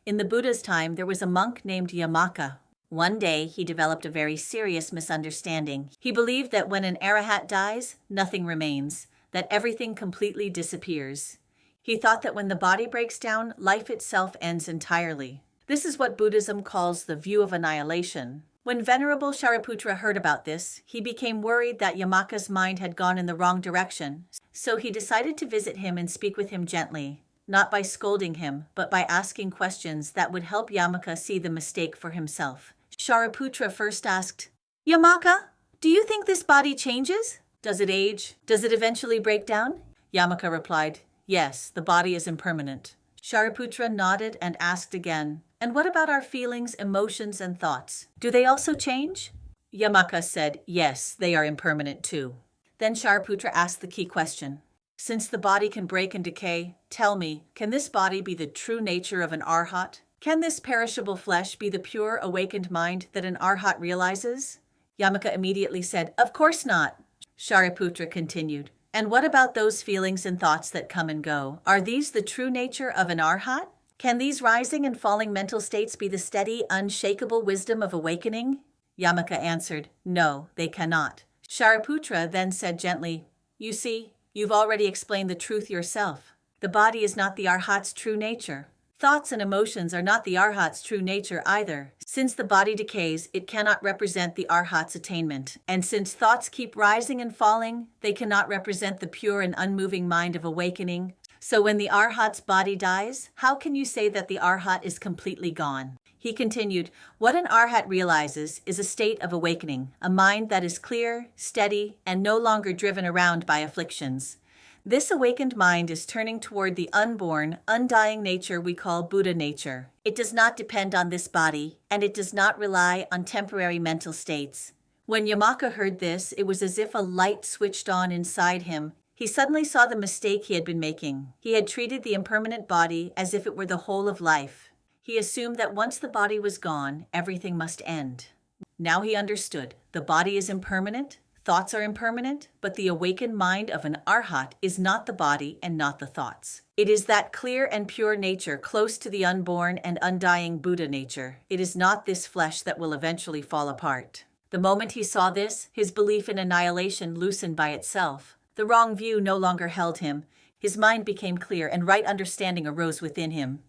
In the Buddha's time, there was a monk named Yamaka. One day, he developed a very serious misunderstanding. He believed that when an Arhat dies, nothing remains, that everything completely disappears. He thought that when the body breaks down, life itself ends entirely. This is what Buddhism calls the view of annihilation. When Venerable Shariputra heard about this, he became worried that Yamaka's mind had gone in the wrong direction, so he decided to visit him and speak with him gently. Not by scolding him, but by asking questions that would help Yamaka see the mistake for himself. Shariputra first asked, "Yamaka, do you think this body changes? Does it age? Does it eventually break down?" Yamaka replied, "Yes, the body is impermanent." Shariputra nodded and asked again, "And what about our feelings, emotions, and thoughts? Do they also change?" Yamaka said, "Yes, they are impermanent too." Then Shariputra asked the key question. "Since the body can break and decay, tell me, can this body be the true nature of an Arhat? Can this perishable flesh be the pure, awakened mind that an Arhat realizes?" Yamaka immediately said, "Of course not." Shariputra continued, "And what about those feelings and thoughts that come and go? Are these the true nature of an Arhat? Can these rising and falling mental states be the steady, unshakable wisdom of awakening?" Yamaka answered, "No, they cannot." Shariputra then said gently, "You see, you've already explained the truth yourself. The body is not the Arhat's true nature. Thoughts and emotions are not the Arhat's true nature either. Since the body decays, it cannot represent the Arhat's attainment. And since thoughts keep rising and falling, they cannot represent the pure and unmoving mind of awakening. So when the Arhat's body dies, how can you say that the Arhat is completely gone?" He continued, "What an Arhat realizes is a state of awakening, a mind that is clear, steady, and no longer driven around by afflictions. This awakened mind is turning toward the unborn, undying nature we call Buddha nature. It does not depend on this body, and it does not rely on temporary mental states." When Yamaka heard this, it was as if a light switched on inside him. He suddenly saw the mistake he had been making. He had treated the impermanent body as if it were the whole of life. He assumed that once the body was gone, everything must end. Now he understood. The body is impermanent, thoughts are impermanent, but the awakened mind of an Arhat is not the body and not the thoughts. It is that clear and pure nature close to the unborn and undying Buddha nature. It is not this flesh that will eventually fall apart. The moment he saw this, his belief in annihilation loosened by itself. The wrong view no longer held him. His mind became clear and right understanding arose within him.